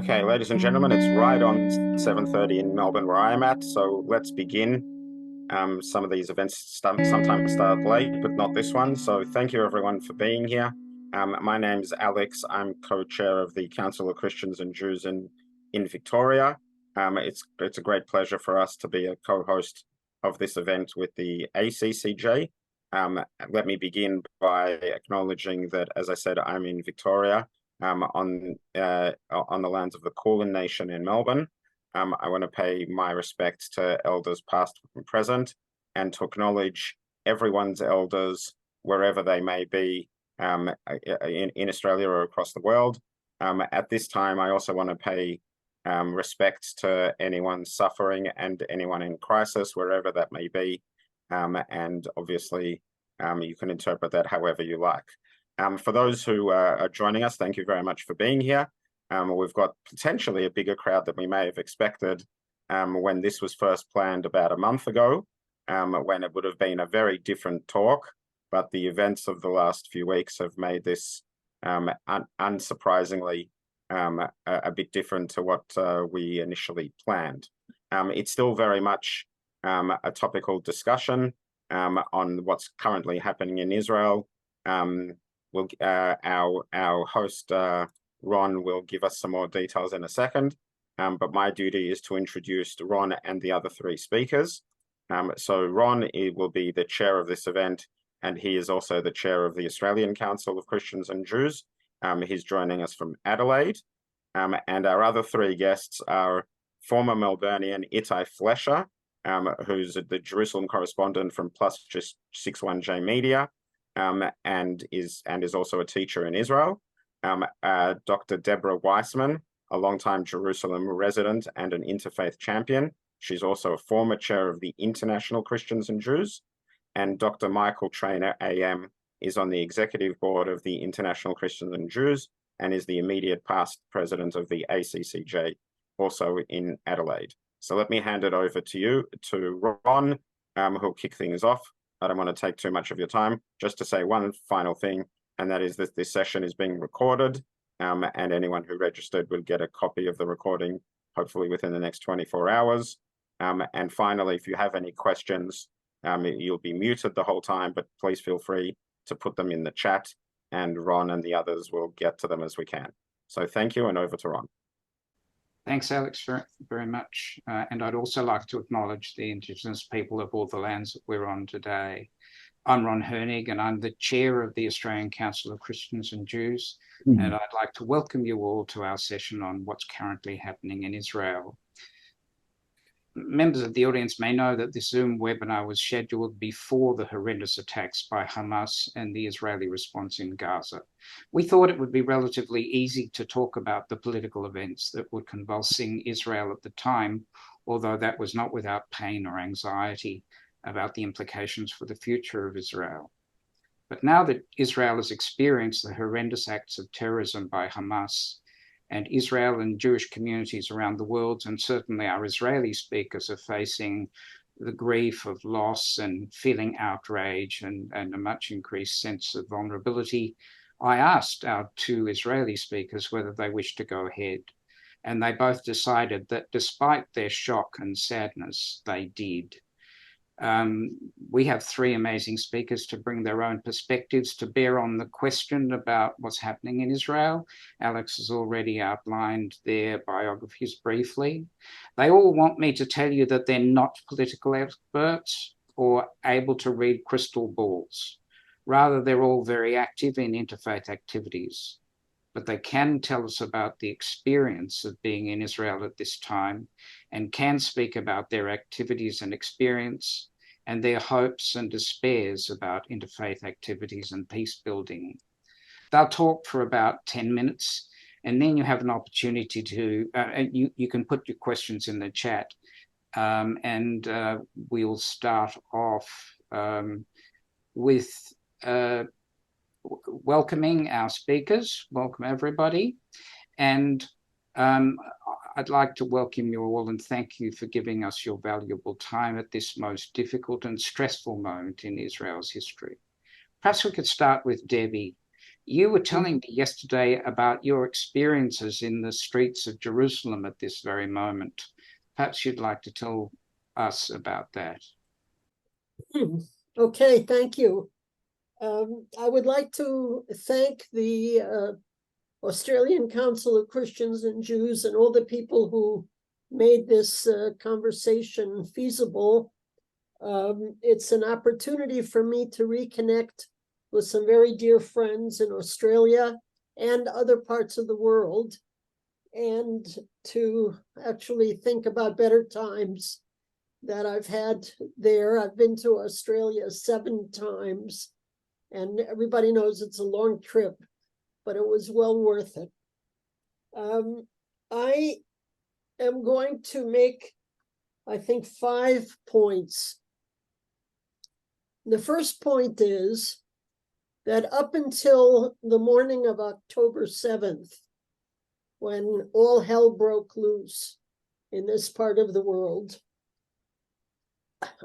Okay, ladies and gentlemen, it's right on 7:30 in Melbourne where I am at, so let's begin. Some of these events sometimes start late, but not this one. So thank you everyone for being here. My name's Alex. I'm co-chair of the Council of Christians and Jews in Victoria. It's a great pleasure for us to be a co-host of this event with the ACCJ. Let me begin by acknowledging that, as I said, I'm in Victoria. On the lands of the Kulin Nation in Melbourne. I want to pay my respects to elders past and present, and to acknowledge everyone's elders wherever they may be in Australia or across the world. At this time, I also want to pay respects to anyone suffering and anyone in crisis, wherever that may be. And obviously, you can interpret that however you like. For those who are joining us, thank you very much for being here. We've got potentially a bigger crowd than we may have expected when this was first planned about a month ago, when it would have been a very different talk. But the events of the last few weeks have made this unsurprisingly a bit different to what we initially planned. It's still very much a topical discussion on what's currently happening in Israel. Our host, Ron, will give us some more details in a second, but my duty is to introduce Ron and the other three speakers. So Ron will be the chair of this event, and he is also the chair of the Australian Council of Christians and Jews. He's joining us from Adelaide. And our other three guests are former Melbournian Ittay Flescher, who's the Jerusalem correspondent from Plus 61J Media, and is also a teacher in Israel. Dr. Deborah Weissman, a longtime Jerusalem resident and an interfaith champion. She's also a former chair of the International Christians and Jews. And Dr. Michael Trainor, AM, is on the executive board of the International Christians and Jews and is the immediate past president of the ACCJ, also in Adelaide. So let me hand it over to Ron, who'll kick things off. I don't want to take too much of your time. Just to say one final thing, and that is that this session is being recorded, and anyone who registered will get a copy of the recording, hopefully within the next 24 hours. And finally, if you have any questions, you'll be muted the whole time, but please feel free to put them in the chat, and Ron and the others will get to them as we can. So thank you, and over to Ron. Thanks, Alex, very much. And I'd also like to acknowledge the Indigenous people of all the lands that we're on today. I'm Ron Hoenig, and I'm the chair of the Australian Council of Christians and Jews. And I'd like to welcome you all to our session on what's currently happening in Israel. Members of the audience may know that this Zoom webinar was scheduled before the horrendous attacks by Hamas and the Israeli response in Gaza. We thought it would be relatively easy to talk about the political events that were convulsing Israel at the time, although that was not without pain or anxiety about the implications for the future of Israel. But now that Israel has experienced the horrendous acts of terrorism by Hamas, and Israel and Jewish communities around the world, and certainly our Israeli speakers, are facing the grief of loss and feeling outrage and a much increased sense of vulnerability, I asked our two Israeli speakers whether they wished to go ahead. And they both decided that despite their shock and sadness, they did. We have three amazing speakers to bring their own perspectives to bear on the question about what's happening in Israel. Alex has already outlined their biographies briefly. They all want me to tell you that they're not political experts or able to read crystal balls. Rather, they're all very active in interfaith activities. But they can tell us about the experience of being in Israel at this time and can speak about their activities and experience and their hopes and despairs about interfaith activities and peace building. They'll talk for about 10 minutes, and then you have an opportunity to, you can put your questions in the chat, and we'll start off with welcoming our speakers. Welcome, everybody. And I'd like to welcome you all and thank you for giving us your valuable time at this most difficult and stressful moment in Israel's history. Perhaps we could start with Debbie. You were telling me yesterday about your experiences in the streets of Jerusalem at this very moment. Perhaps you'd like to tell us about that. Okay, thank you. I would like to thank the Australian Council of Christians and Jews and all the people who made this conversation feasible. It's an opportunity for me to reconnect with some very dear friends in Australia and other parts of the world, and to actually think about better times that I've had there. I've been to Australia 7 times, and everybody knows it's a long trip, but it was well worth it. I am going to make, I think, 5 points. The first point is that up until the morning of October 7th, when all hell broke loose in this part of the world,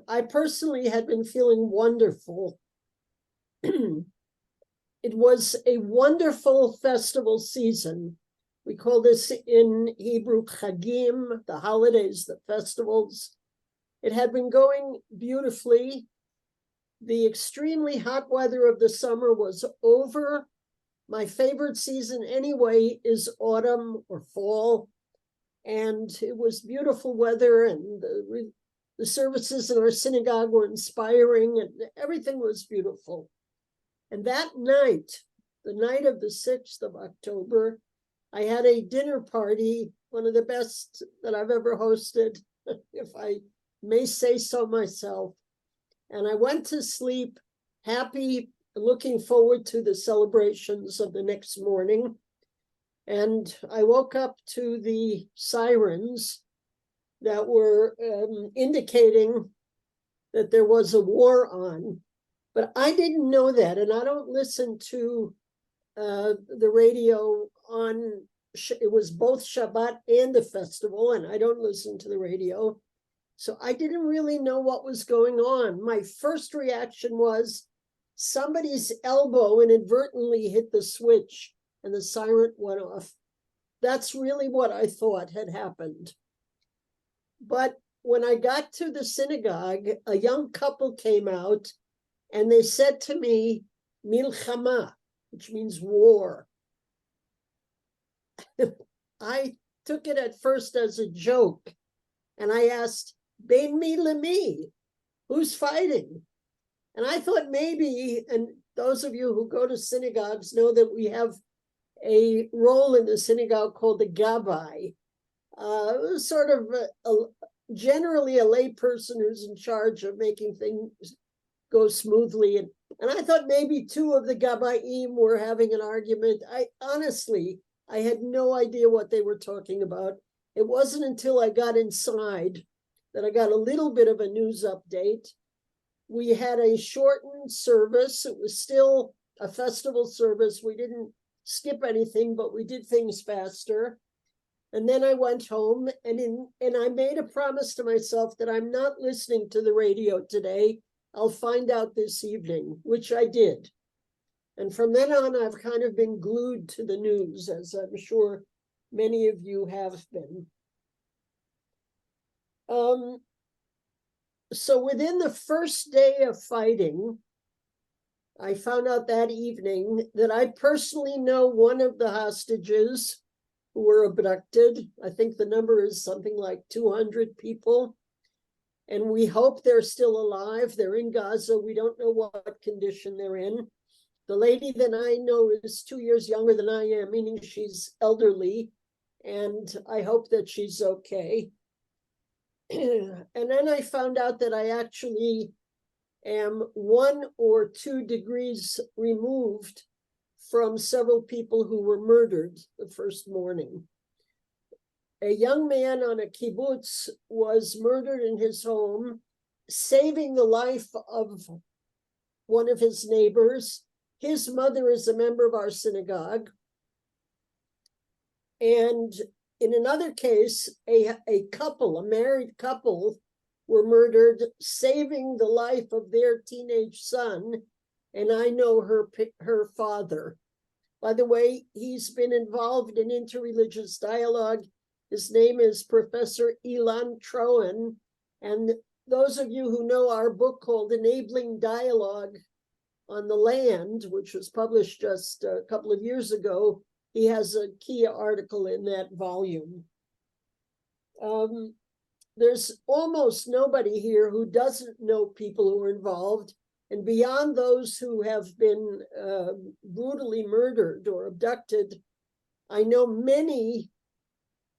I personally had been feeling wonderful. It was a wonderful festival season. We call this in Hebrew Chagim, the holidays, the festivals. It had been going beautifully. The extremely hot weather of the summer was over. My favorite season anyway is autumn or fall. And it was beautiful weather, and the services in our synagogue were inspiring, and everything was beautiful. And that night, the night of the 6th of October, I had a dinner party, one of the best that I've ever hosted, if I may say so myself. And I went to sleep happy, looking forward to the celebrations of the next morning. And I woke up to the sirens that were indicating that there was a war on. But I didn't know that, and I don't listen to the radio on, it was both Shabbat and the festival, and I don't listen to the radio. So I didn't really know what was going on. My first reaction was somebody's elbow inadvertently hit the switch and the siren went off. That's really what I thought had happened. But when I got to the synagogue, a young couple came out and they said to me, Milchama, which means war. I took it at first as a joke, and I asked, Bein mi lemi, who's fighting? And I thought maybe, and those of you who go to synagogues know that we have a role in the synagogue called the gabbai, sort of generally a lay person who's in charge of making things go smoothly. And I thought maybe 2 of the gabbaim were having an argument. I had no idea what they were talking about. It wasn't until I got inside that I got a little bit of a news update. We had a shortened service. It was still a festival service. We didn't skip anything, but we did things faster. And then I went home, and I made a promise to myself that I'm not listening to the radio today. I'll find out this evening, which I did. And from then on, I've kind of been glued to the news, as I'm sure many of you have been. So within the first day of fighting, I found out that evening that I personally know one of the hostages who were abducted. I think the number is something like 200 people. And we hope they're still alive. They're in Gaza. We don't know what condition they're in. The lady that I know is 2 years younger than I am, meaning she's elderly. And I hope that she's okay. And then I found out that I actually am 1 or 2 degrees removed from several people who were murdered the first morning. A young man on a kibbutz was murdered in his home, saving the life of one of his neighbors. His mother is a member of our synagogue. And in another case, a married couple, were murdered, saving the life of their teenage son. And I know her father. By the way, he's been involved in interreligious dialogue. His name is Professor Ilan Troen. And those of you who know our book called Enabling Dialogue on the Land, which was published just a couple of years ago, he has a key article in that volume. There's almost nobody here who doesn't know people who are involved. And beyond those who have been brutally murdered or abducted, I know many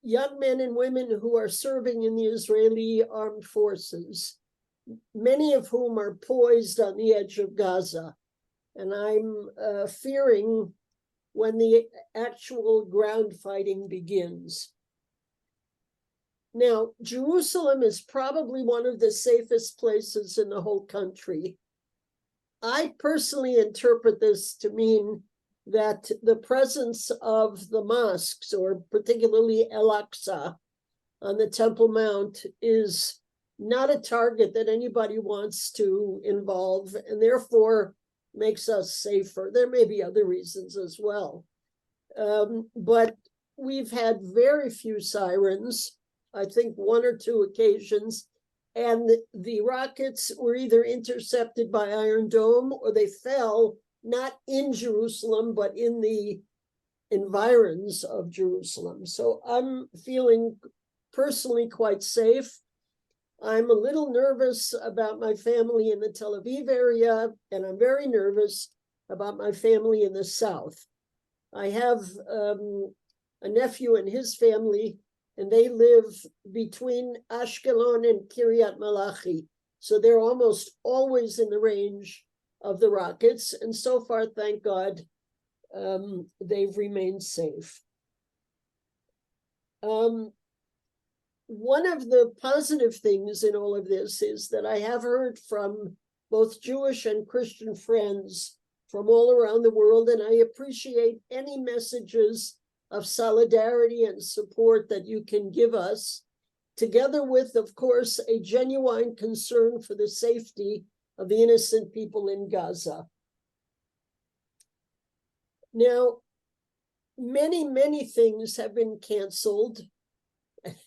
young men and women who are serving in the Israeli armed forces, many of whom are poised on the edge of Gaza. And I'm fearing when the actual ground fighting begins. Now, Jerusalem is probably one of the safest places in the whole country. I personally interpret this to mean that the presence of the mosques, or particularly Al-Aqsa on the Temple Mount, is not a target that anybody wants to involve, and therefore makes us safer. There may be other reasons as well. But we've had very few sirens, I think one or two occasions, and the rockets were either intercepted by Iron Dome or they fell not in Jerusalem, but in the environs of Jerusalem. So I'm feeling personally quite safe. I'm a little nervous about my family in the Tel Aviv area, and I'm very nervous about my family in the south. I have a nephew and his family, and they live between Ashkelon and Kiryat Malachi. So they're almost always in the range of the rockets. And so far, thank God, they've remained safe. One of the positive things in all of this is that I have heard from both Jewish and Christian friends from all around the world, and I appreciate any messages of solidarity and support that you can give us, together with, of course, a genuine concern for the safety of the innocent people in Gaza. Now, many things have been canceled.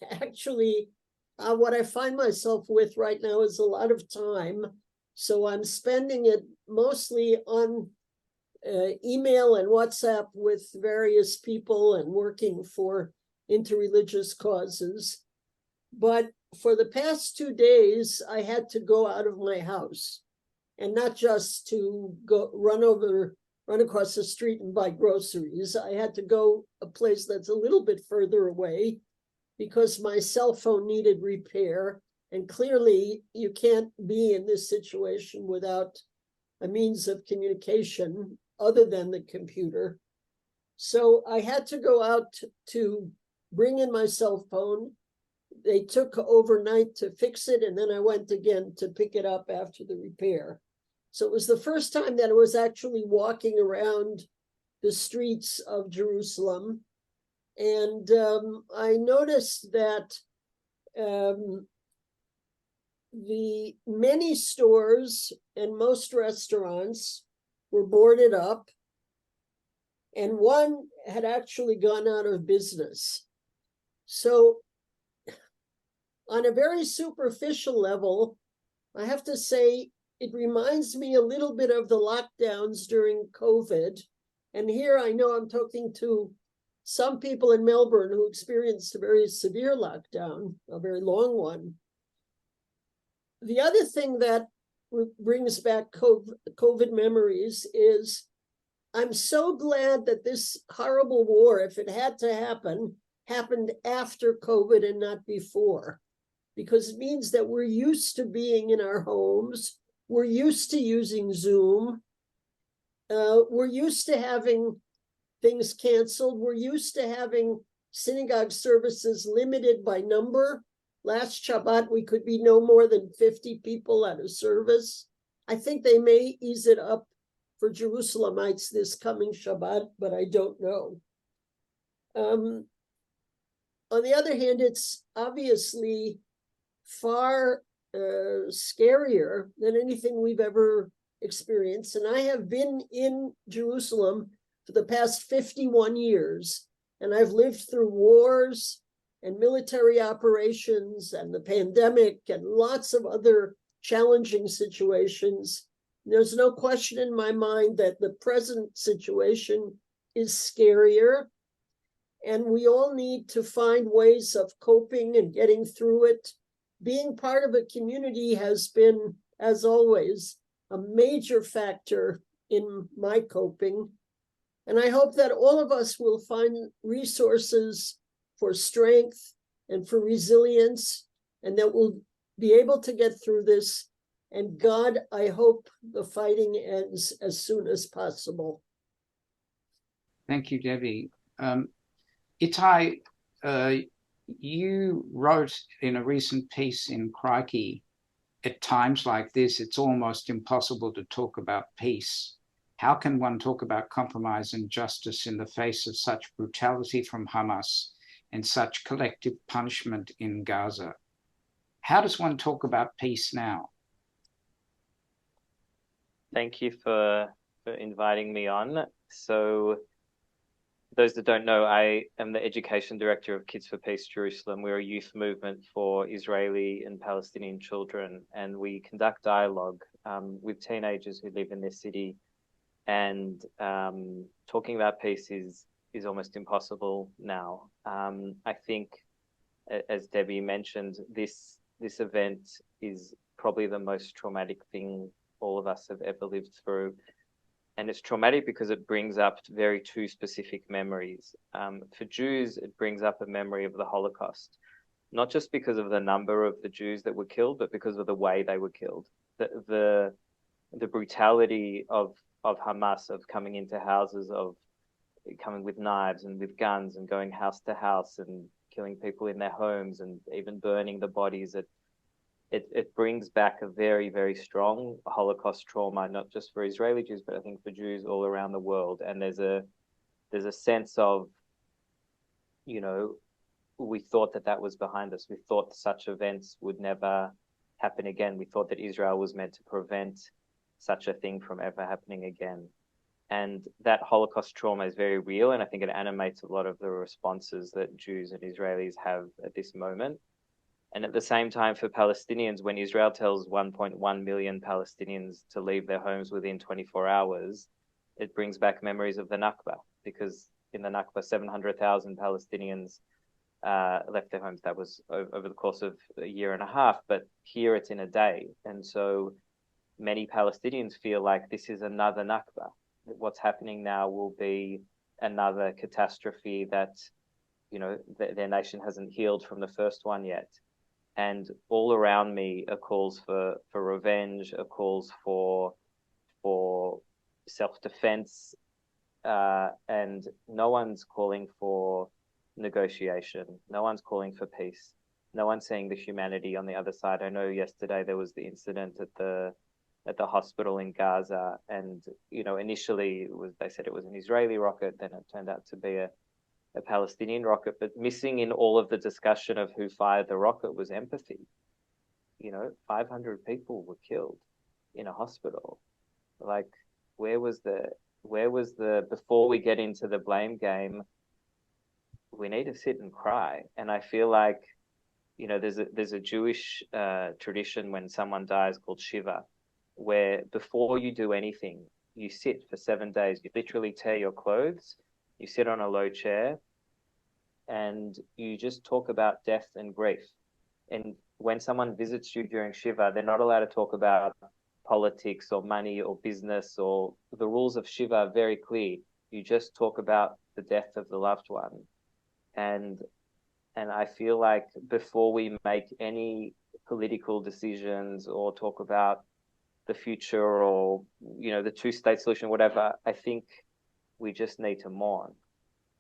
Actually, what I find myself with right now is a lot of time, so I'm spending it mostly on email and WhatsApp with various people and working for interreligious causes. But for the past 2 days, I had to go out of my house, and not just to go run across the street and buy groceries. I had to go a place that's a little bit further away because my cell phone needed repair. And clearly you can't be in this situation without a means of communication other than the computer. So I had to go out to bring in my cell phone. They took overnight to fix it, and then I went again to pick it up after the repair. So it was the first time that I was actually walking around the streets of Jerusalem. And I noticed that the many stores and most restaurants were boarded up, and one had actually gone out of business. So on a very superficial level, I have to say, it reminds me a little bit of the lockdowns during COVID. And here I know I'm talking to some people in Melbourne who experienced a very severe lockdown, a very long one. The other thing that brings back COVID memories is I'm so glad that this horrible war, if it had to happen, happened after COVID and not before, because it means that we're used to being in our homes. We're used to using Zoom. We're used to having things canceled. We're used to having synagogue services limited by number. Last Shabbat, we could be no more than 50 people at a service. I think they may ease it up for Jerusalemites this coming Shabbat, but I don't know. On the other hand, it's obviously far scarier than anything we've ever experienced. And I have been in Jerusalem for the past 51 years, and I've lived through wars and military operations and the pandemic and lots of other challenging situations. There's no question in my mind that the present situation is scarier, and we all need to find ways of coping and getting through it. Being part of a community has been, as always, a major factor in my coping. And I hope that all of us will find resources for strength and for resilience, and that we'll be able to get through this. And God, I hope the fighting ends as soon as possible. Thank you, Debbie. Ittay, you wrote in a recent piece in Crikey, at times like this, it's almost impossible to talk about peace. How can one talk about compromise and justice in the face of such brutality from Hamas and such collective punishment in Gaza? How does one talk about peace now? Thank you for inviting me on. So, those that don't know, I am the education director of Kids for Peace Jerusalem. We're a youth movement for Israeli and Palestinian children, and we conduct dialogue with teenagers who live in this city. And talking about peace is almost impossible now. I think, as Debbie mentioned, this event is probably the most traumatic thing all of us have ever lived through. And it's traumatic because it brings up two specific memories. For Jews, it brings up a memory of the Holocaust, not just because of the number of the Jews that were killed, but because of the way they were killed. The brutality of Hamas, of coming into houses, of coming with knives and with guns and going house to house and killing people in their homes and even burning the bodies. It brings back a very, very strong Holocaust trauma, not just for Israeli Jews, but I think for Jews all around the world. And there's a sense of, we thought that was behind us. We thought such events would never happen again. We thought that Israel was meant to prevent such a thing from ever happening again. And that Holocaust trauma is very real, and I think it animates a lot of the responses that Jews and Israelis have at this moment. And at the same time, for Palestinians, when Israel tells 1.1 million Palestinians to leave their homes within 24 hours, it brings back memories of the Nakba, because in the Nakba, 700,000 Palestinians left their homes. That was over the course of a year and a half, but here it's in a day. And so many Palestinians feel like this is another Nakba. What's happening now will be another catastrophe that, their nation hasn't healed from the first one yet. And all around me are calls for revenge, are calls for self-defense, and no one's calling for negotiation. No one's calling for peace. No one's seeing the humanity on the other side. I know yesterday there was the incident at the hospital in Gaza, and initially they said it was an Israeli rocket, then it turned out to be a Palestinian rocket. But missing in all of the discussion of who fired the rocket was empathy. 500 people were killed in a hospital. Like, where was the before we get into the blame game, we need to sit and cry. And I feel like, there's a Jewish tradition when someone dies called Shiva, where before you do anything, you sit for 7 days. You literally tear your clothes, you sit on a low chair, and you just talk about death and grief. And when someone visits you during Shiva, they're not allowed to talk about politics or money or business, or the rules of Shiva are very clear. You just talk about the death of the loved one. And I feel like before we make any political decisions or talk about the future or, the two-state solution, whatever, I think we just need to mourn.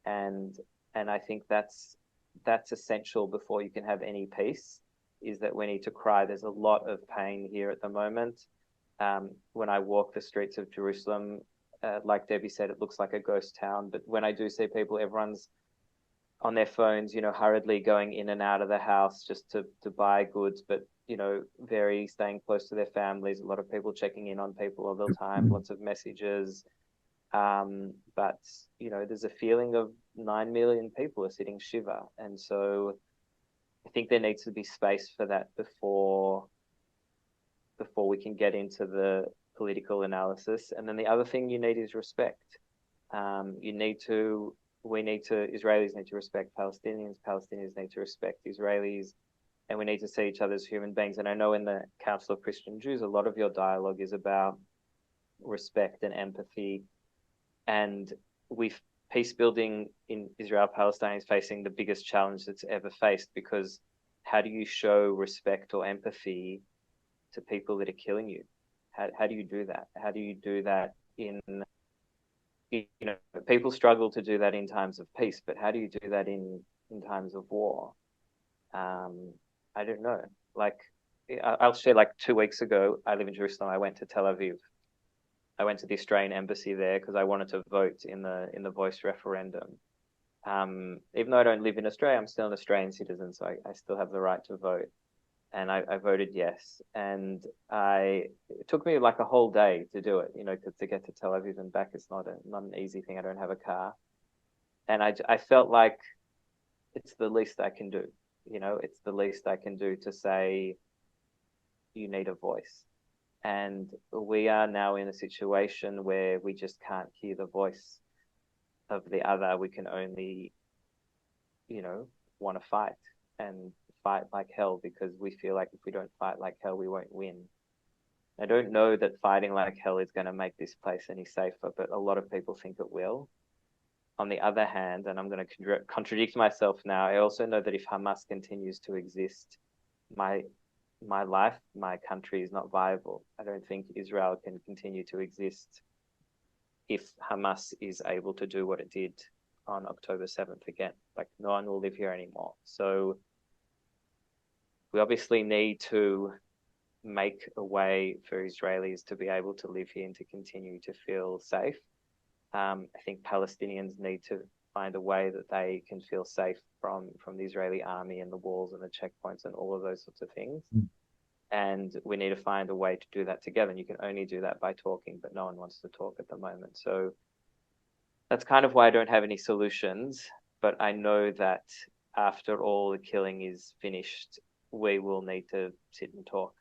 And I think that's essential before you can have any peace, is that we need to cry. There's a lot of pain here at the moment. When I walk the streets of Jerusalem, like Debbie said, it looks like a ghost town. But when I do see people, everyone's on their phones, hurriedly going in and out of the house just to buy goods, but, very staying close to their families. A lot of people checking in on people all the time, lots of messages. But, you know, there's a feeling of 9 million people are sitting shiva. And so I think there needs to be space for that before we can get into the political analysis. And then the other thing you need is respect. Israelis need to respect Palestinians, Palestinians need to respect Israelis, and we need to see each other as human beings. And I know in the Council of Christian Jews, a lot of your dialogue is about respect and empathy. And peace building in Israel-Palestine is facing the biggest challenge that's ever faced, because how do you show respect or empathy to people that are killing you? How do you do that? How do you do that people struggle to do that in times of peace, but how do you do that in times of war? I don't know. Like, I'll share, like 2 weeks ago, I live in Jerusalem. I went to Tel Aviv. I went to the Australian embassy there because I wanted to vote in the Voice referendum. Even though I don't live in Australia, I'm still an Australian citizen, so I still have the right to vote. And I voted yes. And it took me like a whole day to do it, because to get to Tel Aviv and back, it's not an easy thing. I don't have a car. And I felt like it's the least I can do. It's the least I can do to say, you need a voice. And we are now in a situation where we just can't hear the voice of the other. We can only, want to fight and fight like hell, because we feel like if we don't fight like hell, we won't win. I don't know that fighting like hell is going to make this place any safer, but a lot of people think it will. On the other hand, and I'm going to contradict myself now, I also know that if Hamas continues to exist, my life, my country is not viable. I don't think Israel can continue to exist if Hamas is able to do what it did on October 7th again. Like, no one will live here anymore. So we obviously need to make a way for Israelis to be able to live here and to continue to feel safe. I think Palestinians need to find a way that they can feel safe from the Israeli army and the walls and the checkpoints and all of those sorts of things. And we need to find a way to do that together. And you can only do that by talking, but no one wants to talk at the moment. So that's kind of why I don't have any solutions. But I know that after all the killing is finished, we will need to sit and talk.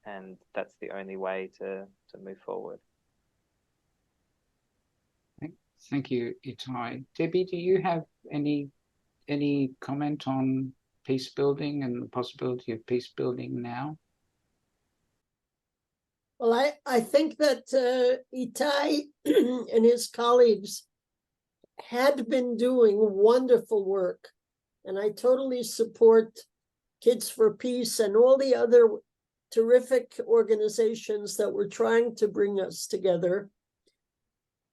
And that's the only way to move forward. Thank you, Ittay. Debbie, do you have any comment on peace building and the possibility of peace building now? Well, I think that Ittay and his colleagues had been doing wonderful work, and I totally support Kids for Peace and all the other terrific organizations that were trying to bring us together.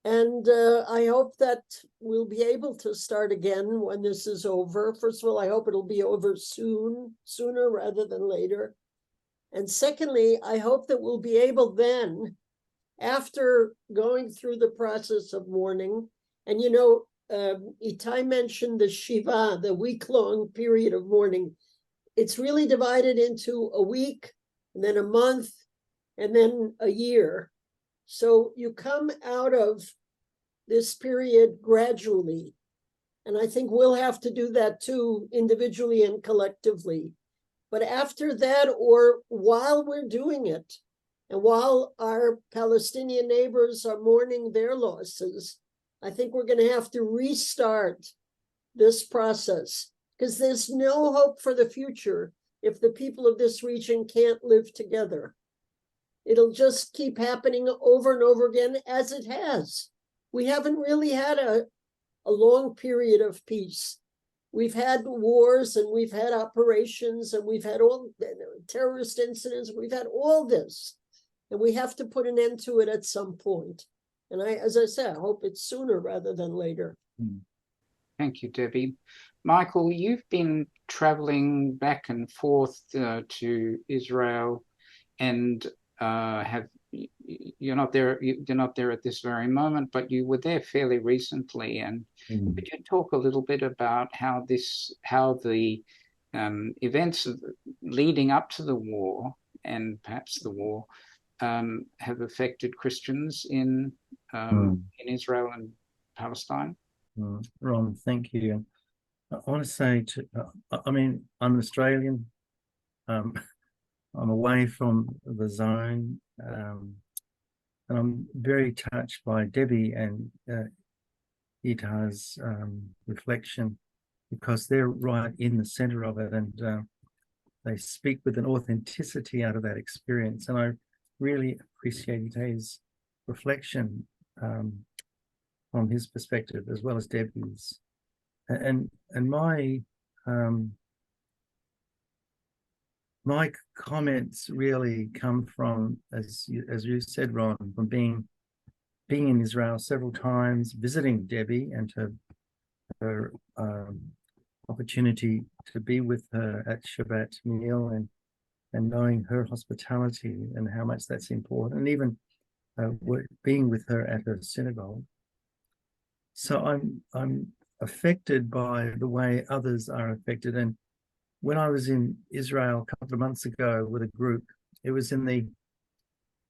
And I hope that we'll be able to start again when this is over. First of all, I hope it'll be over sooner rather than later. And secondly, I hope that we'll be able then, after going through the process of mourning, and Ittay mentioned the Shiva, the week-long period of mourning. It's really divided into a week, and then a month, and then a year. So you come out of this period gradually. And I think we'll have to do that too, individually and collectively. But after that, or while we're doing it, and while our Palestinian neighbors are mourning their losses, I think we're going to have to restart this process, because there's no hope for the future if the people of this region can't live together. It'll just keep happening over and over again, as it has. We haven't really had a long period of peace. We've had wars, and we've had operations, and we've had all terrorist incidents. We've had all this, and we have to put an end to it at some point. And as I said, I hope it's sooner rather than later. Thank you, Debbie. Michael, you've been traveling back and forth to Israel, and you're not there at this very moment, but you were there fairly recently. And could you talk a little bit about how the events leading up to the war, and perhaps the war, have affected Christians in Israel and Palestine? Ron, thank you. I want to say I mean, I'm an Australian. I'm away from the zone, and I'm very touched by Debbie and Ittay's reflection, because they're right in the center of it, and they speak with an authenticity out of that experience. And I really appreciate Ittay's reflection from his perspective, as well as Debbie's. And my my comments really come from, as you said, Ron, from being in Israel several times, visiting Debbie, and her opportunity to be with her at Shabbat meal, and knowing her hospitality and how much that's important, and even being with her at her synagogue. So I'm affected by the way others are affected. And when I was in Israel a couple of months ago with a group, it was it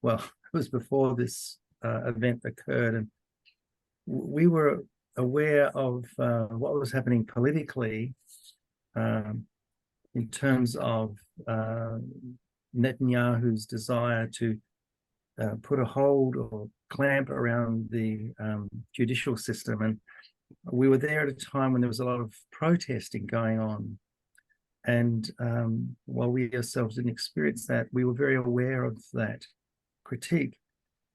was before this event occurred, and we were aware of what was happening politically in terms of Netanyahu's desire to put a hold or clamp around the judicial system. And we were there at a time when there was a lot of protesting going on. And while we ourselves didn't experience that, we were very aware of that critique.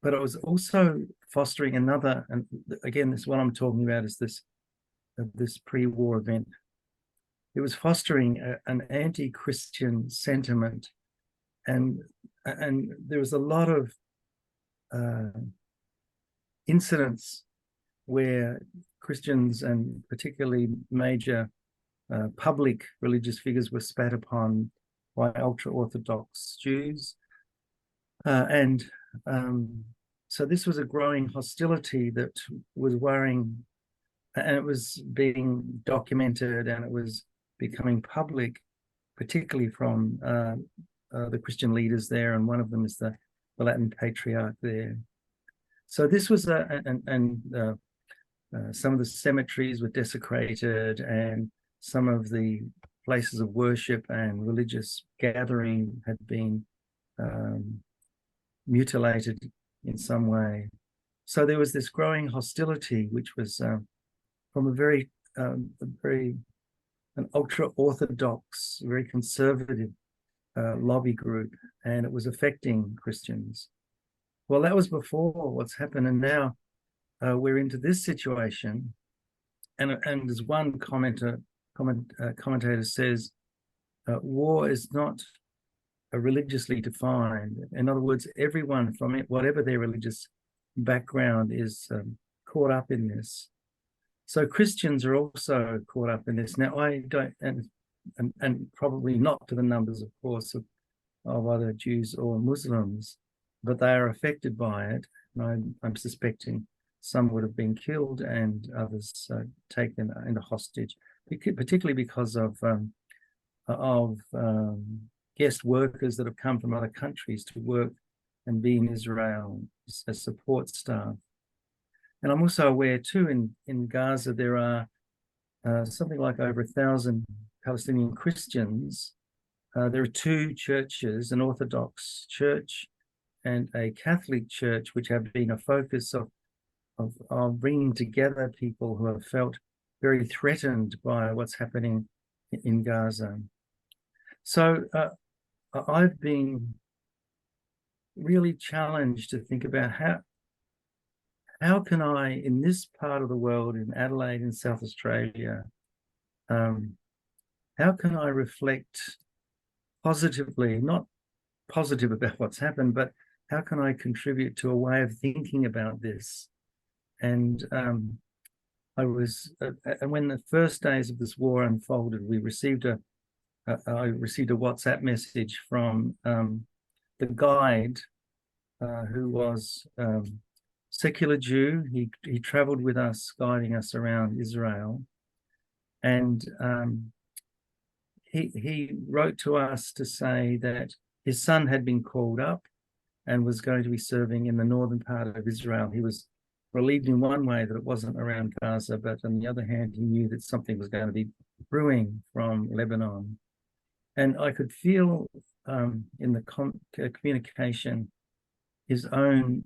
But it was also fostering another, and again, this what I'm talking about is this pre-war event. It was fostering an anti-Christian sentiment, and there was a lot of incidents where Christians, and particularly major public religious figures, were spat upon by ultra-Orthodox Jews. So this was a growing hostility that was worrying, and it was being documented, and it was becoming public, particularly from the Christian leaders there, and one of them is the Latin Patriarch there. So this was some of the cemeteries were desecrated, and some of the places of worship and religious gathering had been mutilated in some way. So there was this growing hostility, which was from a very an ultra-Orthodox, very conservative lobby group, and it was affecting Christians. Well, that was before what's happened, and now we're into this situation. And as one commentator says, war is not religiously defined. In other words, everyone from it, whatever their religious background, is caught up in this. So Christians are also caught up in this. Now, I don't, and probably not to the numbers, of course, of other Jews or Muslims, but they are affected by it. And I'm suspecting some would have been killed and others taken into hostage, particularly because of guest workers that have come from other countries to work and be in Israel as support staff. And I'm also aware too, in Gaza, there are something like over 1,000 Palestinian Christians. There are two churches, an Orthodox church and a Catholic church, which have been a focus of bringing together people who have felt very threatened by what's happening in Gaza. So I've been really challenged to think about how can I, in this part of the world, in Adelaide, in South Australia, how can I reflect positively, not positive about what's happened, but how can I contribute to a way of thinking about this? And when the first days of this war unfolded, I received a WhatsApp message from the guide, who was secular Jew. He traveled with us, guiding us around Israel, and he wrote to us to say that his son had been called up, and was going to be serving in the northern part of Israel. He was relieved in one way that it wasn't around Gaza, but on the other hand, he knew that something was going to be brewing from Lebanon. And I could feel in the communication his own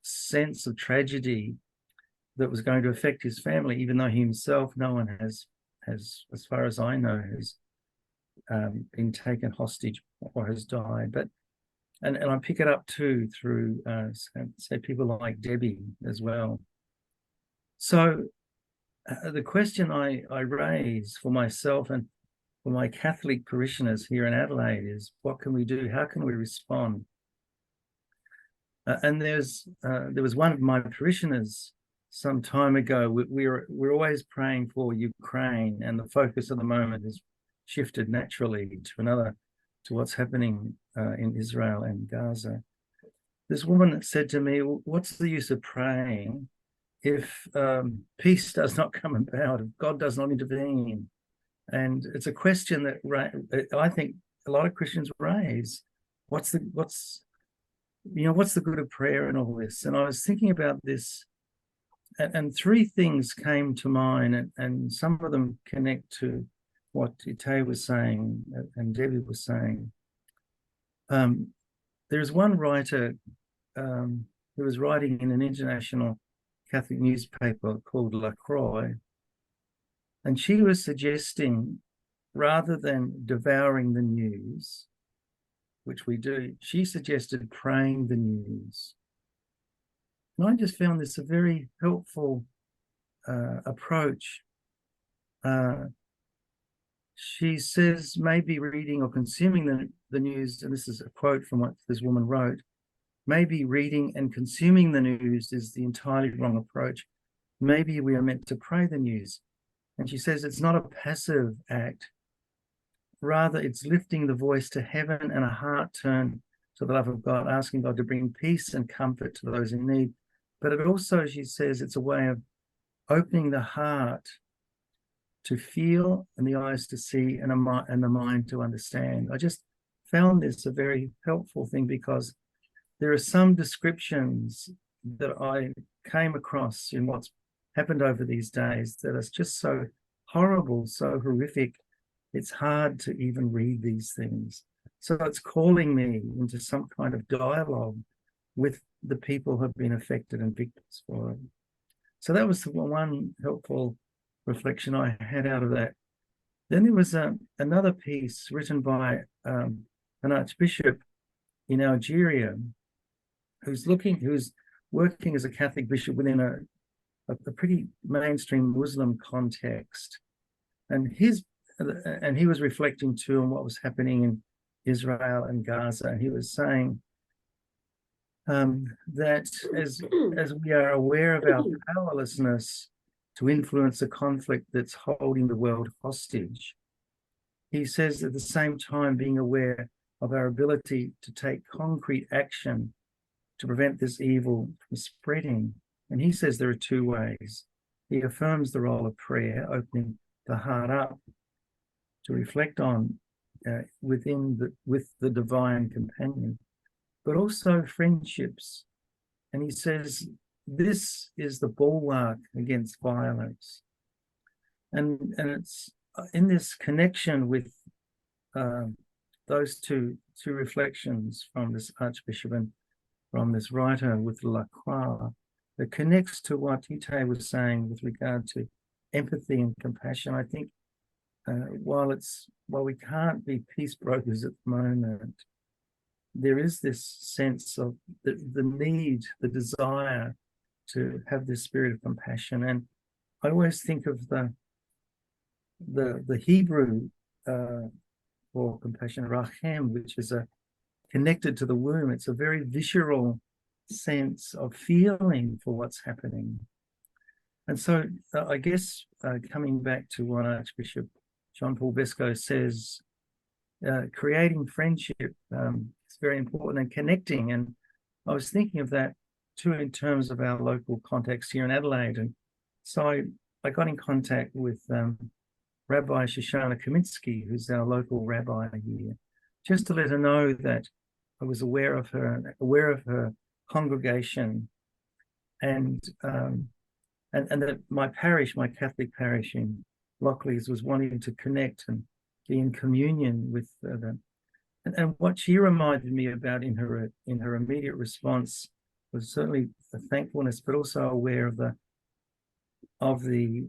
sense of tragedy that was going to affect his family, even though he himself, no one has, as far as I know, has been taken hostage or has died. But and I pick it up too through say people like Debbie as well. So the question I raise for myself and for my Catholic parishioners here in Adelaide is, what can we do? How can we respond? And there was one of my parishioners some time ago. We're always praying for Ukraine, and the focus of the moment has shifted naturally to what's happening in Israel and Gaza. This woman said to me, what's the use of praying if peace does not come about, if God does not intervene? And it's a question that I think a lot of Christians raise. What's the good of prayer and all this? And I was thinking about this, and three things came to mind, and some of them connect to what Ittay was saying and Debbie was saying. There's one writer who was writing in an international Catholic newspaper called La Croix, and she was suggesting, rather than devouring the news, which we do, she suggested praying the news. And I just found this a very helpful approach. She says maybe reading or consuming the news, and this is a quote from what this woman wrote, maybe reading and consuming the news is the entirely wrong approach. Maybe we are meant to pray the news. And she says it's not a passive act. Rather, it's lifting the voice to heaven and a heart turned to the love of God, asking God to bring peace and comfort to those in need. But it also, she says, it's a way of opening the heart to feel and the eyes to see and the mind to understand. I just found this a very helpful thing, because there are some descriptions that I came across in what's happened over these days that is just so horrible, so horrific. It's hard to even read these things. So it's calling me into some kind of dialogue with the people who have been affected and victims for it. So that was one helpful reflection I had out of that. Then there was another piece written by an archbishop in Algeria who's working as a Catholic bishop within a pretty mainstream Muslim context, and he was reflecting too on what was happening in Israel and Gaza. And he was saying that as we are aware of our powerlessness to influence a conflict that's holding the world hostage, he says at the same time being aware of our ability to take concrete action to prevent this evil from spreading. And he says there are two ways. He affirms the role of prayer, opening the heart up to reflect on with the divine companion, but also friendships. And he says this is the bulwark against violence. And it's in this connection with those two reflections from this archbishop and from this writer with La Croix, that connects to what Ittay was saying with regard to empathy and compassion. I think while we can't be peace brokers at the moment, there is this sense of the need, the desire to have this spirit of compassion. And I always think of the Hebrew for compassion, rachem, which is connected to the womb. It's a very visceral sense of feeling for what's happening. And so I guess coming back to what Archbishop John Paul Vesco says, creating friendship is very important, and connecting. And I was thinking of that too in terms of our local context here in Adelaide. And so I got in contact with Rabbi Shoshana Kaminsky, who's our local rabbi here, just to let her know that was aware of her congregation, and that my parish, my Catholic parish in Lockleys, was wanting to connect and be in communion with them. And what she reminded me about in her immediate response was certainly a thankfulness, but also aware of the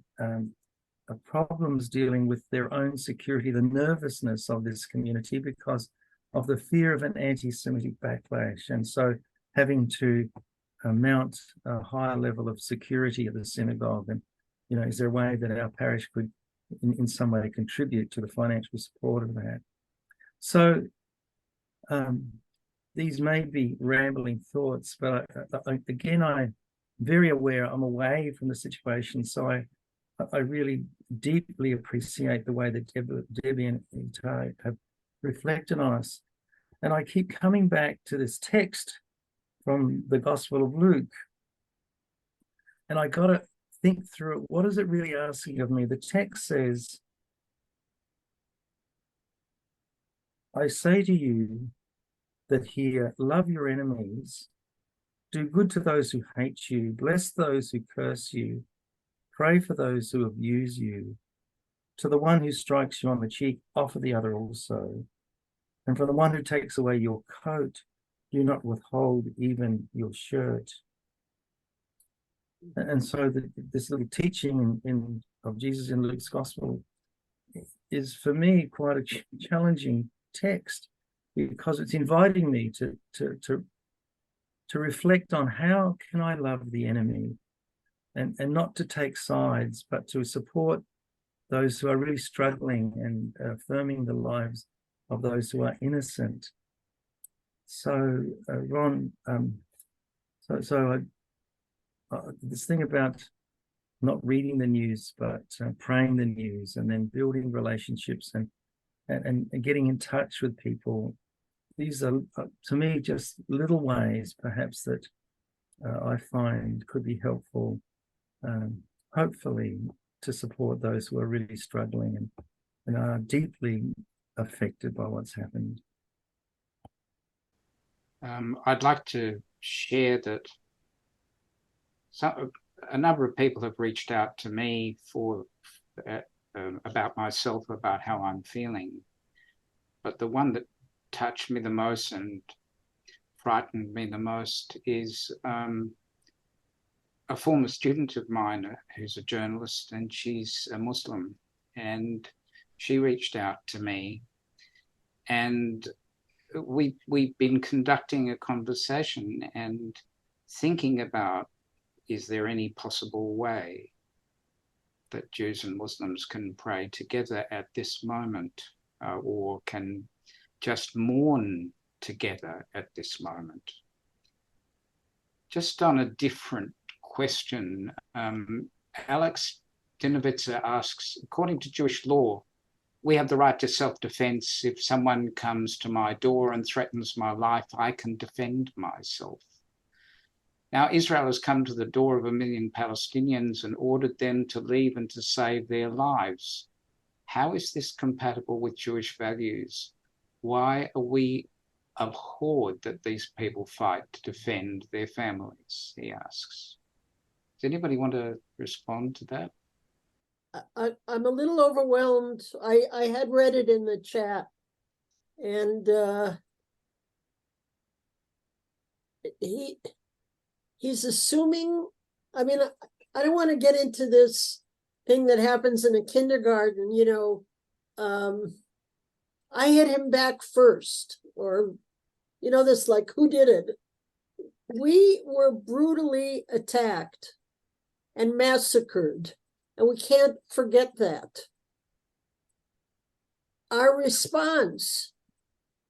problems dealing with their own security, the nervousness of this community because of the fear of an anti-Semitic backlash, and so having to mount a higher level of security at the synagogue. And is there a way that our parish could, in some way, contribute to the financial support of that? So these may be rambling thoughts, but I'm very aware I'm away from the situation, so I really deeply appreciate the way that Debbie and Ittay have reflected on us. And I keep coming back to this text from the Gospel of Luke. And I got to think through it. What is it really asking of me? The text says, I say to you that here, love your enemies, do good to those who hate you, bless those who curse you, pray for those who abuse you. To the one who strikes you on the cheek, offer the other also. And for the one who takes away your coat, do not withhold even your shirt. And so this little teaching of Jesus in Luke's Gospel is, for me, quite a challenging text, because it's inviting me to reflect on how can I love the enemy, and not to take sides, but to support those who are really struggling and affirming the lives of those who are innocent. So, Ron, this thing about not reading the news, but praying the news, and then building relationships and getting in touch with people. These are, to me, just little ways, perhaps, that I find could be helpful, hopefully, to support those who are really struggling and are deeply affected by what's happened. I'd like to share that a number of people have reached out to me about myself, about how I'm feeling. But the one that touched me the most and frightened me the most is a former student of mine who's a journalist, and she's a Muslim, and she reached out to me, and we've been conducting a conversation and thinking about, is there any possible way that Jews and Muslims can pray together at this moment, or can just mourn together at this moment? Just on a different question, Alex Dinovitzer asks, according to Jewish law, we have the right to self-defense. If someone comes to my door and threatens my life, I can defend myself. Now, Israel has come to the door of 1 million Palestinians and ordered them to leave and to save their lives. How is this compatible with Jewish values? Why are we abhorred that these people fight to defend their families, he asks. Does anybody want to respond to that? I'm a little overwhelmed. I had read it in the chat, and he's assuming, I mean, I don't want to get into this thing that happens in a kindergarten, I hit him back first, or, this, like, who did it? We were brutally attacked and massacred, and we can't forget that. Our response,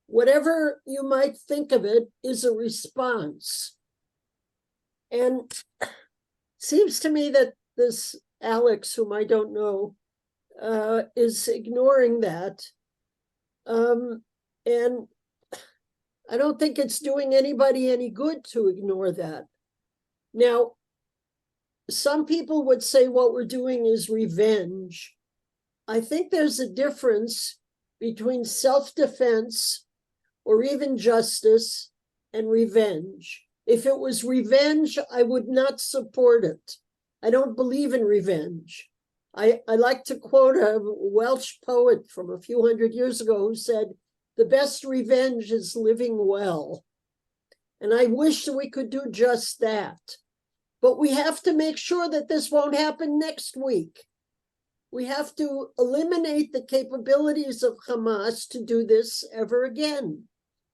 whatever you might think of it, is a response. And it seems to me that this Alex, whom I don't know, is ignoring that. And I don't think it's doing anybody any good to ignore that. Now, some people would say what we're doing is revenge. I think there's a difference between self-defense or even justice and revenge. If it was revenge, I would not support it. I don't believe in revenge. I like to quote a Welsh poet from a few hundred years ago who said, "The best revenge is living well." And I wish that we could do just that. But we have to make sure that this won't happen next week. We have to eliminate the capabilities of Hamas to do this ever again.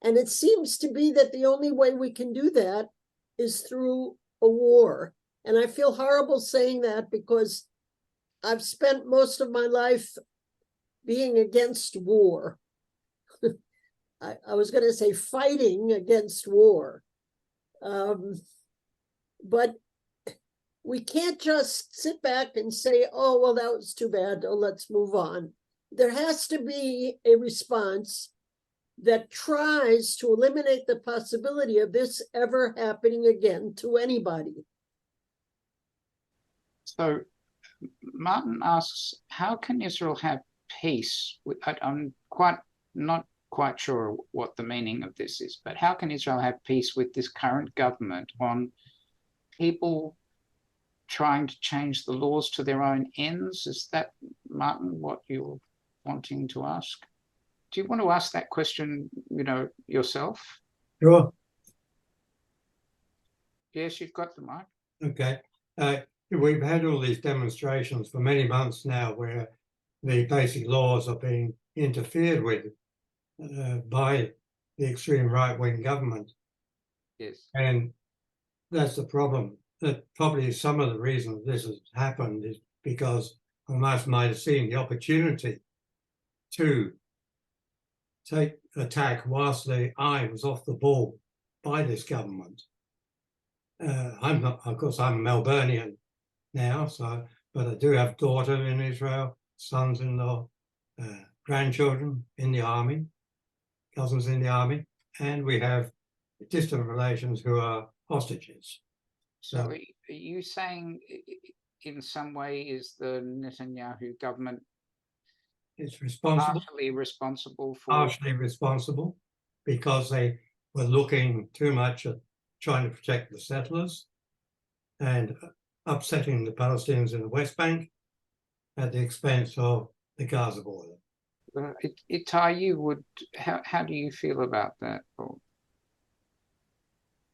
And it seems to be that the only way we can do that is through a war. And I feel horrible saying that because I've spent most of my life being against war. I was going to say fighting against war. But we can't just sit back and say, oh, well, that was too bad. Oh, let's move on. There has to be a response that tries to eliminate the possibility of this ever happening again to anybody. So Martin asks, how can Israel have peace? I'm not quite sure what the meaning of this is, but how can Israel have peace with this current government on people trying to change the laws to their own ends? Is that, Martin, what you're wanting to ask? Do you want to ask that question, yourself? Sure. Yes, you've got the mic. Okay. We've had all these demonstrations for many months now where the basic laws are being interfered with by the extreme right-wing government. Yes. And that's the problem. That probably some of the reason this has happened is because Hamas might have seen the opportunity to take attack whilst the eye was off the ball by this government. I'm not, of course, I'm Melbournian now, but I do have daughter in Israel, sons-in-law, grandchildren in the army, cousins in the army, and we have distant relations who are hostages. So are you saying in some way is the Netanyahu government it's responsible, partially responsible because they were looking too much at trying to protect the settlers and upsetting the Palestinians in the West Bank at the expense of the Gaza border. Ittay, how do you feel about that, Paul?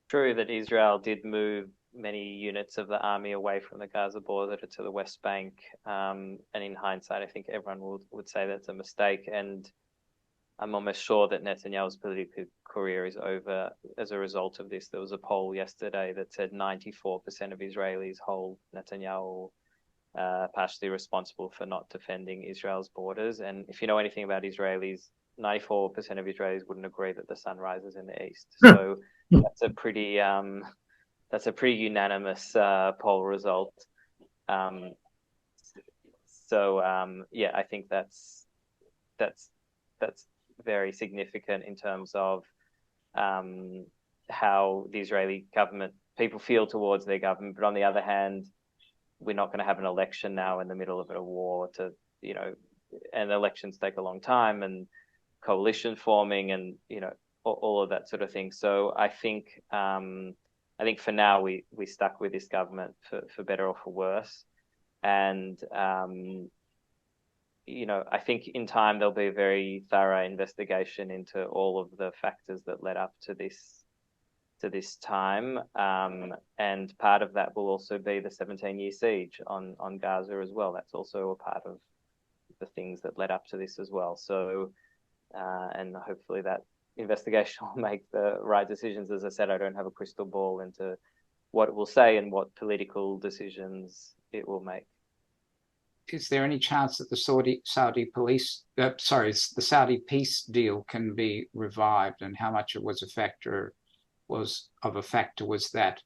True that Israel did move many units of the army away from the Gaza border to the West Bank. And in hindsight, I think everyone would say that's a mistake. And I'm almost sure that Netanyahu's political career is over as a result of this. There was a poll yesterday that said 94% of Israelis hold Netanyahu partially responsible for not defending Israel's borders. And if you know anything about Israelis, 94% of Israelis wouldn't agree that the sun rises in the east. So that's a pretty unanimous poll result. Yeah, I think that's very significant in terms of how the Israeli government, people feel towards their government. But on the other hand, we're not going to have an election now in the middle of a war and elections take a long time and coalition forming and, all of that sort of thing. So I think for now we stuck with this government for better or for worse. And, I think in time there'll be a very thorough investigation into all of the factors that led up to this time. And part of that will also be the 17-year siege on Gaza as well. That's also a part of the things that led up to this as well. So, and hopefully that investigation will make the right decisions. As I said, I don't have a crystal ball into what it will say and what political decisions it will make. Is there any chance that the Saudi peace deal can be revived, and how much it was a factor was that?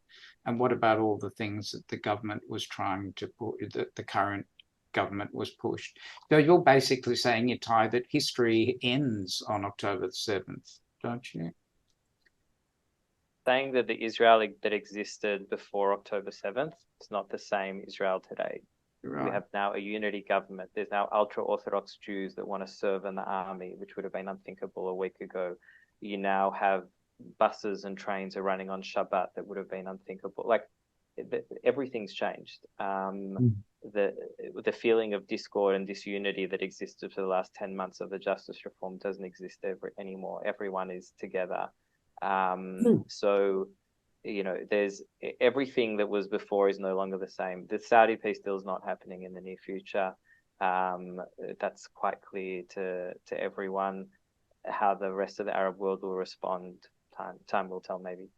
And what about all the things that the government was trying to put, that the current government was pushed? So you're basically saying, Ittay, that history ends on October the 7th, don't you? Saying that the Israel that existed before October 7th is not the same Israel today. Right. We have now a unity government. There's now ultra-Orthodox Jews that want to serve in the army, which would have been unthinkable a week ago. you now have buses and trains are running on Shabbat that would have been unthinkable. Like everything's changed. The feeling of discord and disunity that existed for the last 10 months of the justice reform doesn't exist anymore. Everyone is together. So, you know, there's everything that was before is no longer the same. The Saudi peace deal is not happening in the near future. That's quite clear to everyone. How the rest of the Arab world will respond, time will tell. Maybe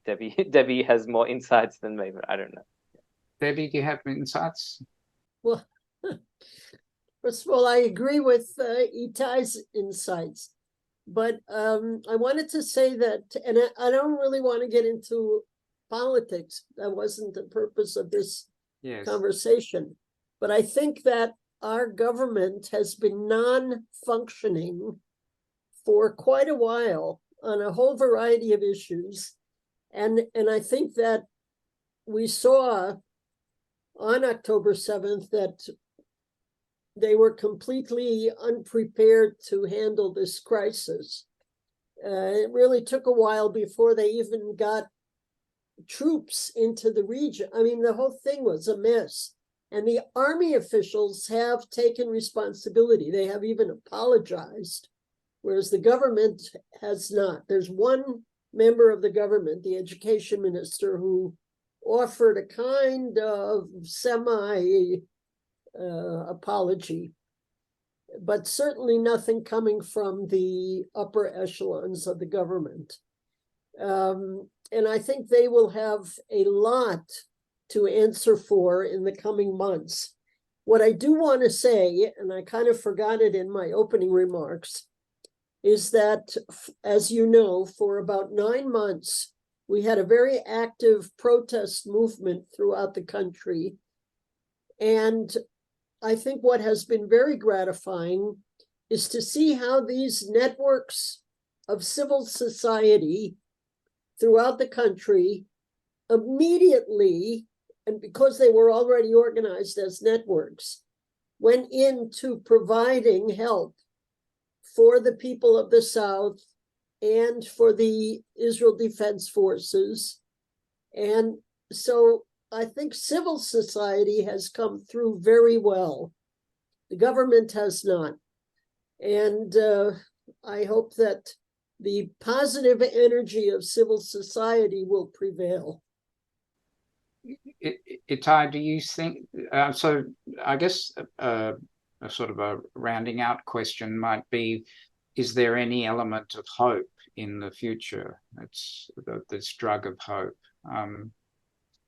Debbie has more insights than me, but I don't know. Debbie, do you have insights? Well, first of all, I agree with Ittay's insights, but I wanted to say that, and I don't really want to get into politics. That wasn't the purpose of this conversation. But I think that our government has been non-functioning for quite a while on a whole variety of issues. And I think that we saw on October 7th that they were completely unprepared to handle this crisis. It really took a while before they even got troops into the region. I mean, the whole thing was a mess. And the army officials have taken responsibility. They have even apologized, whereas the government has not. There's one member of the government, the education minister, who offered a kind of semi-apology, but certainly nothing coming from the upper echelons of the government. And I think they will have a lot to answer for in the coming months. What I do want to say, and I kind of forgot it in my opening remarks, is that, as you know, for about 9 months, we had a very active protest movement throughout the country. And I think what has been very gratifying is to see how these networks of civil society throughout the country immediately, and because they were already organized as networks, went into providing help for the people of the South and for the Israel Defense Forces. And so I think civil society has come through very well. The government has not. And I hope that the positive energy of civil society will prevail. Ittay, do you think, so I guess a sort of a rounding out question might be, is there any element of hope in the future? It's this drug of hope.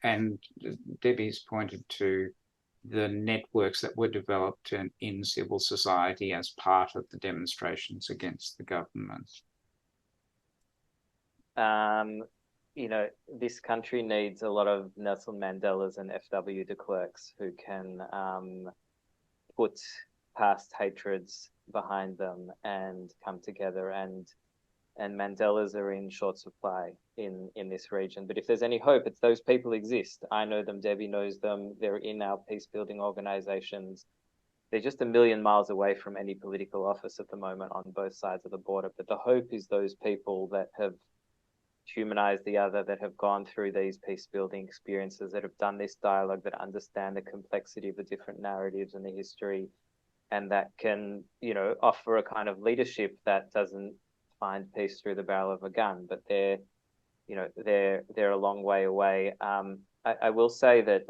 And Debbie's pointed to the networks that were developed in civil society as part of the demonstrations against the government. You know, this country needs a lot of Nelson Mandelas and F.W. de Klerks who can put past hatreds behind them and come together. And Mandelas are in short supply in this region. But if there's any hope, it's those people exist. I know them, Debbie knows them. They're in our peace-building organizations. They're just a million miles away from any political office at the moment on both sides of the border. But the hope is those people that have humanized the other, that have gone through these peace-building experiences, that have done this dialogue, that understand the complexity of the different narratives and the history, and that can, you know, offer a kind of leadership that doesn't find peace through the barrel of a gun, but they're a long way away. I will say that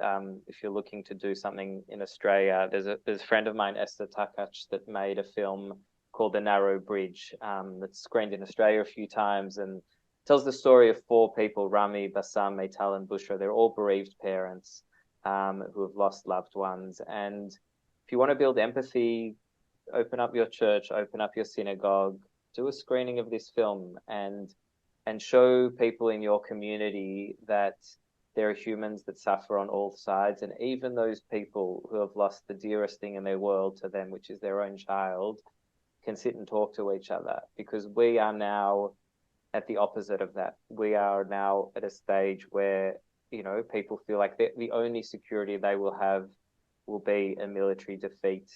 if you're looking to do something in Australia, there's a friend of mine, Esther Takac, that made a film called The Narrow Bridge that's screened in Australia a few times, and tells the story of 4 people, Rami, Bassam, Meital, and Bushra. They're all bereaved parents who have lost loved ones. And if you want to build empathy, open up your church, open up your synagogue, do a screening of this film and show people in your community that there are humans that suffer on all sides. And even those people who have lost the dearest thing in their world to them, which is their own child, can sit and talk to each other, because we are now at the opposite of that. We are now at a stage where, you know, people feel like the only security they will have will be a military defeat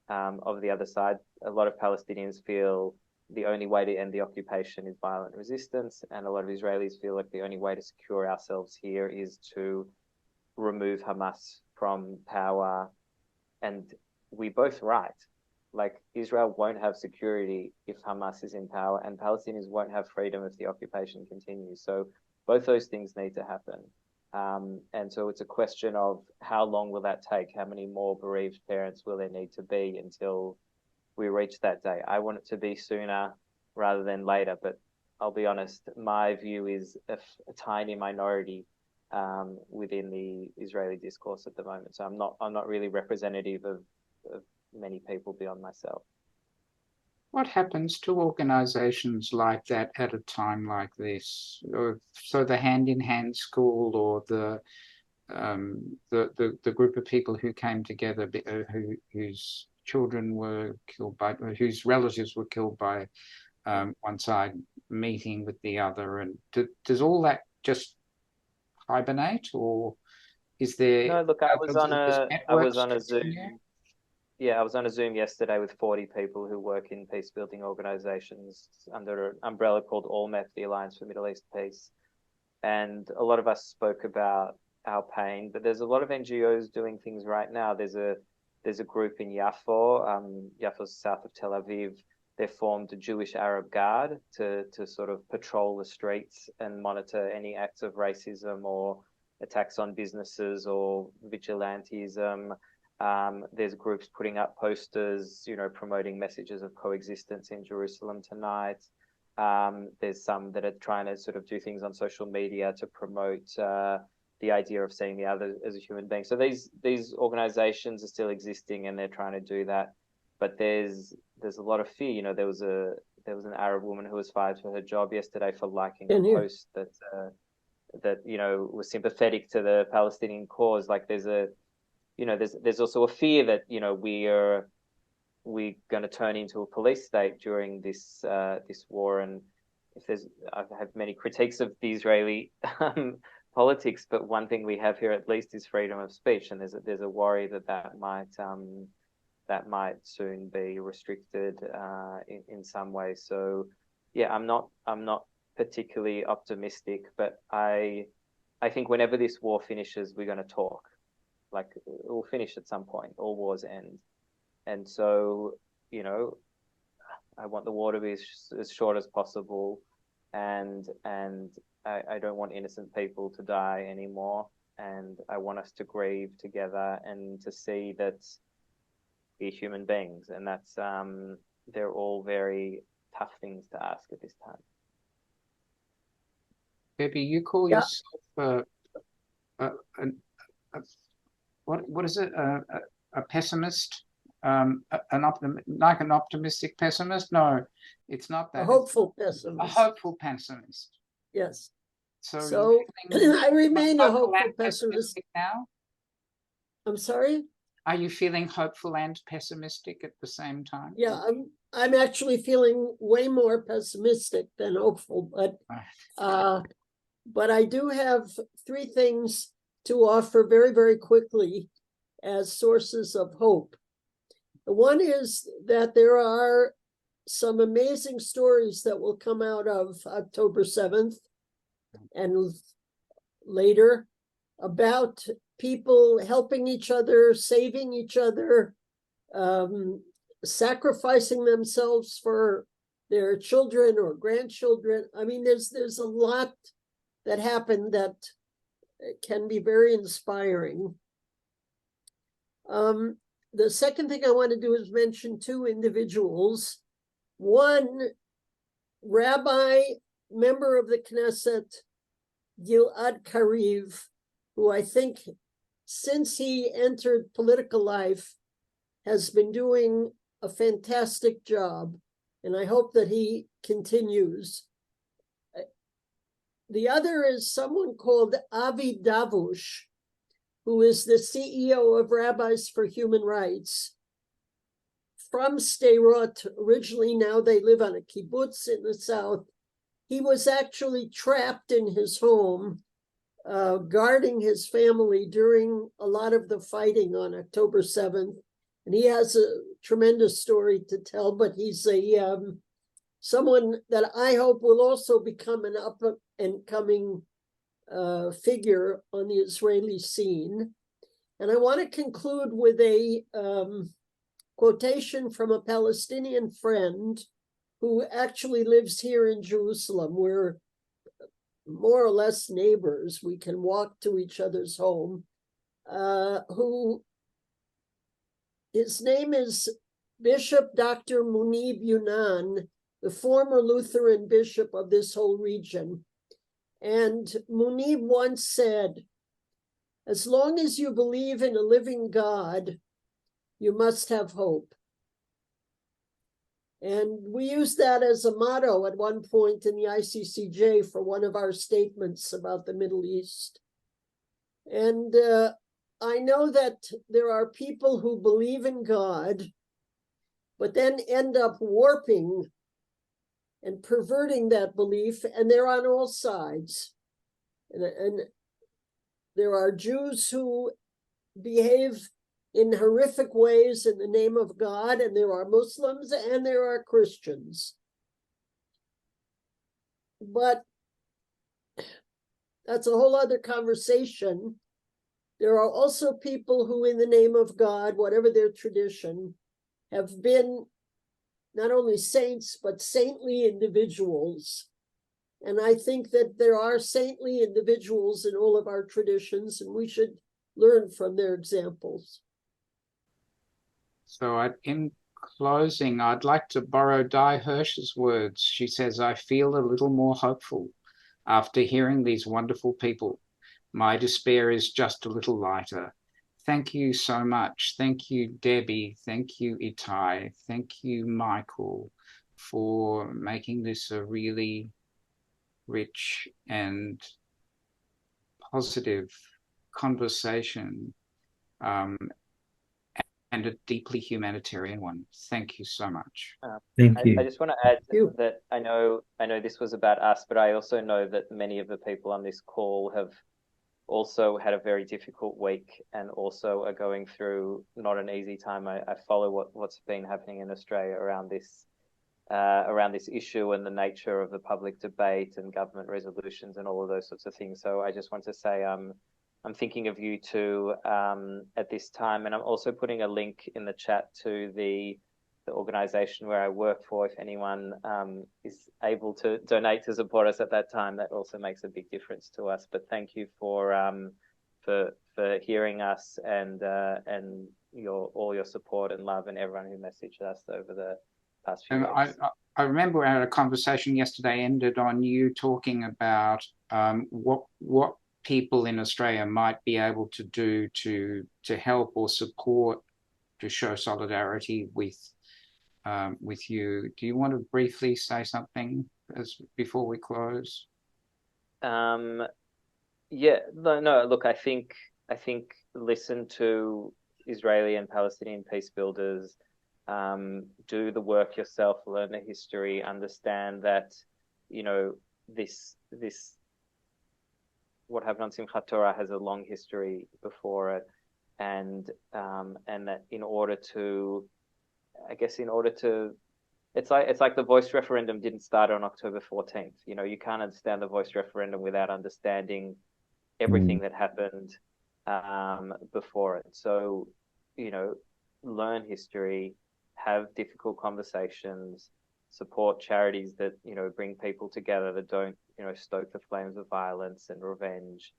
of the other side. A lot of Palestinians feel the only way to end the occupation is violent resistance, and a lot of Israelis feel like the only way to secure ourselves here is to remove Hamas from power. And we both right. Like, Israel won't have security if Hamas is in power, and Palestinians won't have freedom if the occupation continues. So both those things need to happen. And so it's a question of how long will that take? How many more bereaved parents will there need to be until we reach that day? I want it to be sooner rather than later, but I'll be honest, my view is a tiny minority within the Israeli discourse at the moment. So I'm not really representative of many people beyond myself. What happens to organizations like that at a time like this? So the hand-in-hand school, or the group of people who came together, whose children were killed by, whose relatives were killed by one side meeting with the other, and does all that just hibernate, or is there? No, look, I was on a Zoom. Yeah, I was on a Zoom yesterday with 40 people who work in peace building organizations under an umbrella called ALMEF, the Alliance for Middle East Peace. And a lot of us spoke about our pain, but there's a lot of NGOs doing things right now. There's a group in Yaffo, Yaffo's south of Tel Aviv. They've formed a Jewish Arab Guard to sort of patrol the streets and monitor any acts of racism or attacks on businesses or vigilantism. There's groups putting up posters, promoting messages of coexistence in Jerusalem tonight. There's some that are trying to sort of do things on social media to promote the idea of seeing the other as a human being. So these organizations are still existing, and they're trying to do that. But there's a lot of fear. There was an Arab woman who was fired for her job yesterday for liking a post that was sympathetic to the Palestinian cause. Like, there's also a fear that we're going to turn into a police state during this war. And I have many critiques of the Israeli politics, but one thing we have here at least is freedom of speech, and there's a worry that might soon be restricted in some way. So yeah, I'm not particularly optimistic, but I think whenever this war finishes, we're going to talk. Like, it will finish at some point. All wars end. And so, I want the war to be as short as possible. And I don't want innocent people to die anymore. And I want us to grieve together and to see that we're human beings. And that's, they're all very tough things to ask at this time. Debbie, you call yourself what is it? A pessimist? Like an optimistic pessimist? No, it's not that. A hopeful pessimist. A hopeful pessimist. Yes. So I remain a hopeful pessimist now. I'm sorry? Are you feeling hopeful and pessimistic at the same time? Yeah, I'm actually feeling way more pessimistic than hopeful, but I do have three things to offer very, very quickly as sources of hope. One is that there are some amazing stories that will come out of October 7th and later about people helping each other, saving each other, sacrificing themselves for their children or grandchildren. I mean, there's a lot that happened that can be very inspiring. The second thing I want to do is mention two individuals. One, rabbi, member of the Knesset, Gilad Kariv, who I think since he entered political life has been doing a fantastic job, and I hope that he continues. The other is someone called Avi Davush, who is the CEO of Rabbis for Human Rights from Sderot originally. Now they live on a kibbutz in the south. He was actually trapped in his home, guarding his family during a lot of the fighting on October 7th. And he has a tremendous story to tell, but he's someone that I hope will also become an up and coming figure on the Israeli scene. And I want to conclude with a quotation from a Palestinian friend who actually lives here in Jerusalem. We're more or less neighbors. We can walk to each other's home. His name is Bishop Dr. Munib Yunan, the former Lutheran bishop of this whole region. And Munib once said, "As long as you believe in a living God, you must have hope." And we used that as a motto at one point in the ICCJ for one of our statements about the Middle East. And I know that there are people who believe in God, but then end up warping and perverting that belief, and they're on all sides. And there are Jews who behave in horrific ways in the name of God, and there are Muslims and there are Christians. But that's a whole other conversation. There are also people who, in the name of God, whatever their tradition, have been not only saints, but saintly individuals. And I think that there are saintly individuals in all of our traditions, and we should learn from their examples. So in closing, I'd like to borrow Di Hirsch's words. She says, "I feel a little more hopeful after hearing these wonderful people. My despair is just a little lighter." Thank you so much. Thank you, Debbie. Thank you, Ittay. Thank you, Michael, for making this a really rich and positive conversation, and a deeply humanitarian one. Thank you so much. Thank you. I just want to add that I know this was about us, but I also know that many of the people on this call have also had a very difficult week and also are going through not an easy time. I follow what's been happening in Australia around this issue and the nature of the public debate and government resolutions and all of those sorts of things. So I just want to say I'm thinking of you too at this time, and I'm also putting a link in the chat to the organization where I work for. If anyone is able to donate to support us at that time, that also makes a big difference to us. But thank you for hearing us and all your support and love, and everyone who messaged us over the past few weeks. I remember our conversation yesterday ended on you talking about what people in Australia might be able to do to help or support, to show solidarity with you. Do you want to briefly say something before we close? No, look, I think listen to Israeli and Palestinian peace builders, do the work yourself, learn the history, understand that, this what happened on Simchat Torah has a long history before it, and that in order to, it's like the voice referendum didn't start on October 14th. You can't understand the voice referendum without understanding everything that happened before it. So, learn history, have difficult conversations, support charities that, bring people together, that don't, stoke the flames of violence and revenge,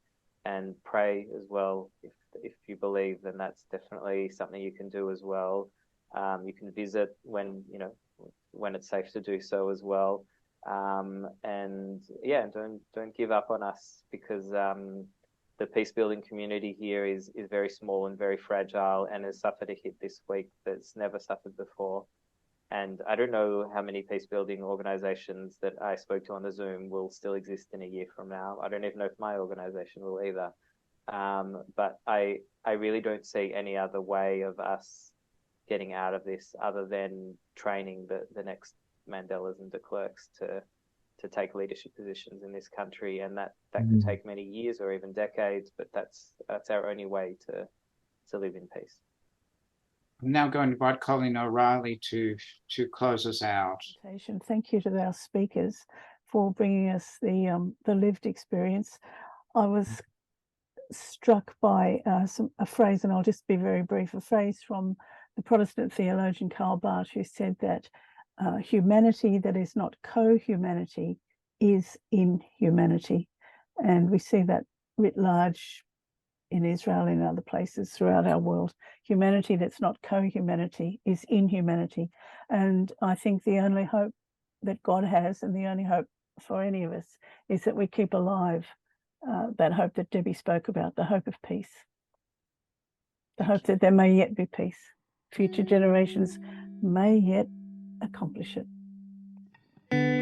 and pray as well. If you believe, then that's definitely something you can do as well. You can visit when it's safe to do so as well. And don't give up on us, because the peace building community here is very small and very fragile, and has suffered a hit this week that's never suffered before. And I don't know how many peace building organizations that I spoke to on the Zoom will still exist in a year from now. I don't even know if my organization will either. But I really don't see any other way of us getting out of this other than training the next Mandelas and de Klerks to take leadership positions in this country, and that could take many years or even decades, but that's our only way to live in peace. I'm now going to invite Colleen O'Reilly to close us out. Thank you to our speakers for bringing us the lived experience. I was struck by a phrase, and I'll just be very brief, a phrase from the Protestant theologian Karl Barth, who said that humanity that is not co-humanity is inhumanity. And we see that writ large in Israel and in other places throughout our world. Humanity that's not co-humanity is inhumanity. And I think the only hope that God has, and the only hope for any of us, is that we keep alive that hope that Debbie spoke about, the hope of peace. The hope that there may yet be peace. Future generations may yet accomplish it.